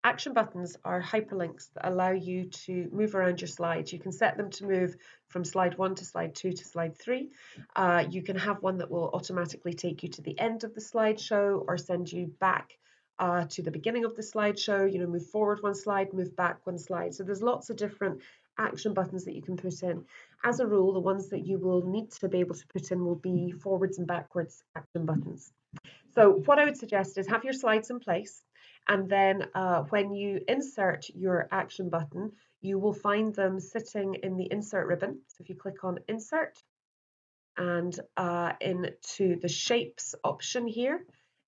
Action buttons are hyperlinks that allow you to move around your slides. You can set them to move from slide 1 to slide 2 to slide 3. You can have one that will automatically take you to the end of the slideshow or send you back to the beginning of the slideshow. You know, move forward one slide, move back one slide. So there's lots of different action buttons that you can put in. As a rule, the ones that you will need to be able to put in will be forwards and backwards action buttons. So what I would suggest is have your slides in place, and then when you insert your action button, you will find them sitting in the insert ribbon. So if you click on insert and into the shapes option here,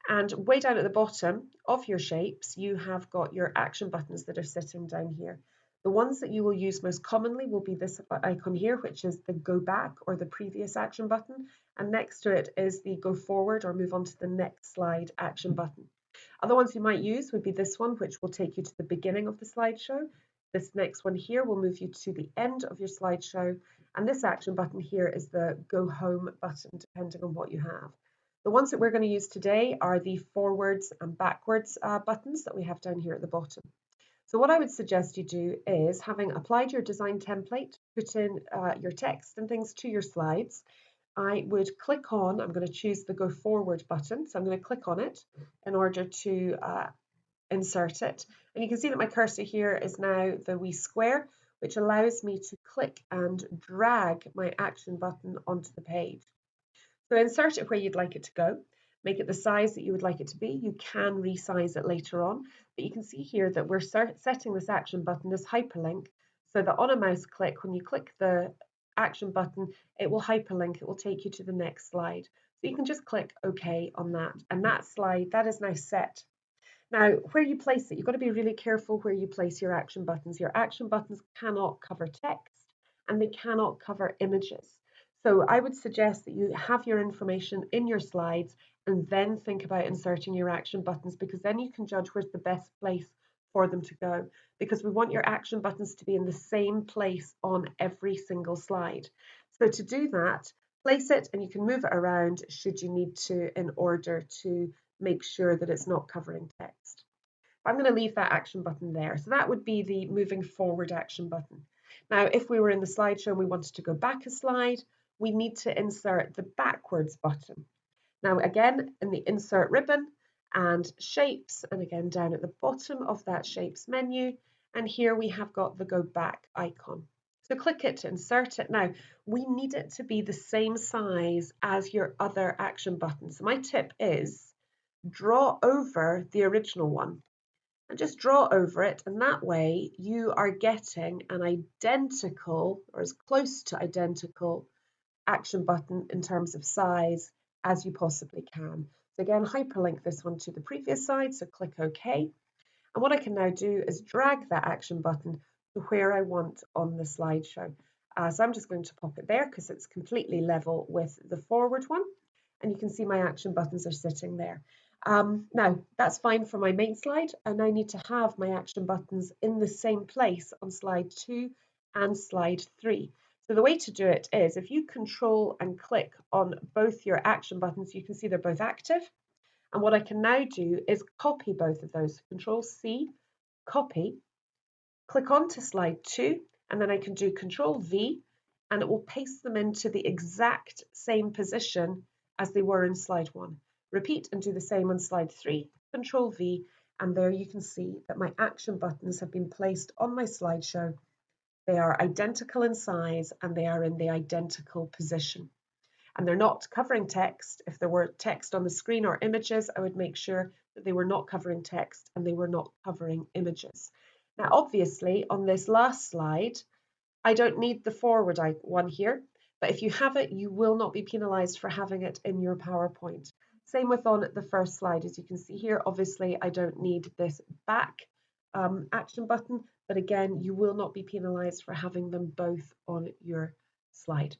and way down at the bottom of your shapes, you have got your action buttons that are sitting down here. The ones that you will use most commonly will be this icon here, which is the go back or the previous action button. And next to it is the go forward or move on to the next slide action button. Other ones you might use would be this one, which will take you to the beginning of the slideshow. This next one here will move you to the end of your slideshow. And this action button here is the go home button, depending on what you have. The ones that we're going to use today are the forwards and backwards buttons that we have down here at the bottom. So what I would suggest you do is, having applied your design template, put in your text and things to your slides, I would click on, I'm going to choose the go forward button. So I'm going to click on it in order to insert it. And you can see that my cursor here is now the wee square, which allows me to click and drag my action button onto the page. So insert it where you'd like it to go. Make it the size that you would like it to be. You can resize it later on, but you can see here that we're setting this action button as hyperlink, so that on a mouse click, when you click the action button, it will hyperlink, it will take you to the next slide. So you can just click OK on that, and that slide, that is now set. Now, where you place it, you've got to be really careful where you place your action buttons. Your action buttons cannot cover text, and they cannot cover images. So I would suggest that you have your information in your slides and then think about inserting your action buttons, because then you can judge where's the best place for them to go, because we want your action buttons to be in the same place on every single slide. So to do that, place it, and you can move it around should you need to in order to make sure that it's not covering text. I'm going to leave that action button there. So that would be the moving forward action button. Now, if we were in the slideshow and we wanted to go back a slide, we need to insert the backwards button. Now, again, in the insert ribbon and shapes, and again down at the bottom of that shapes menu, and here we have got the go back icon. So click it to insert it. Now, we need it to be the same size as your other action buttons. So my tip is draw over the original one and just draw over it, and that way you are getting an identical, or as close to identical, action button in terms of size as you possibly can. So again, hyperlink this one to the previous slide, so click OK. And what I can now do is drag that action button to where I want on the slideshow. So I'm just going to pop it there because it's completely level with the forward one. And you can see my action buttons are sitting there. Now, that's fine for my main slide. I now need to have my action buttons in the same place on slide 2 and slide 3. So the way to do it is, if you control and click on both your action buttons, you can see they're both active. And what I can now do is copy both of those. Control C, copy, click on to slide 2, and then I can do Control V, and it will paste them into the exact same position as they were in slide 1. Repeat and do the same on slide 3, Control V, and there you can see that my action buttons have been placed on my slideshow. They are identical in size and they are in the identical position. And they're not covering text. If there were text on the screen or images, I would make sure that they were not covering text and they were not covering images. Now, obviously, on this last slide, I don't need the forward one here, but if you have it, you will not be penalised for having it in your PowerPoint. Same with on the first slide. As you can see here, obviously, I don't need this back action button, but again, you will not be penalised for having them both on your slide.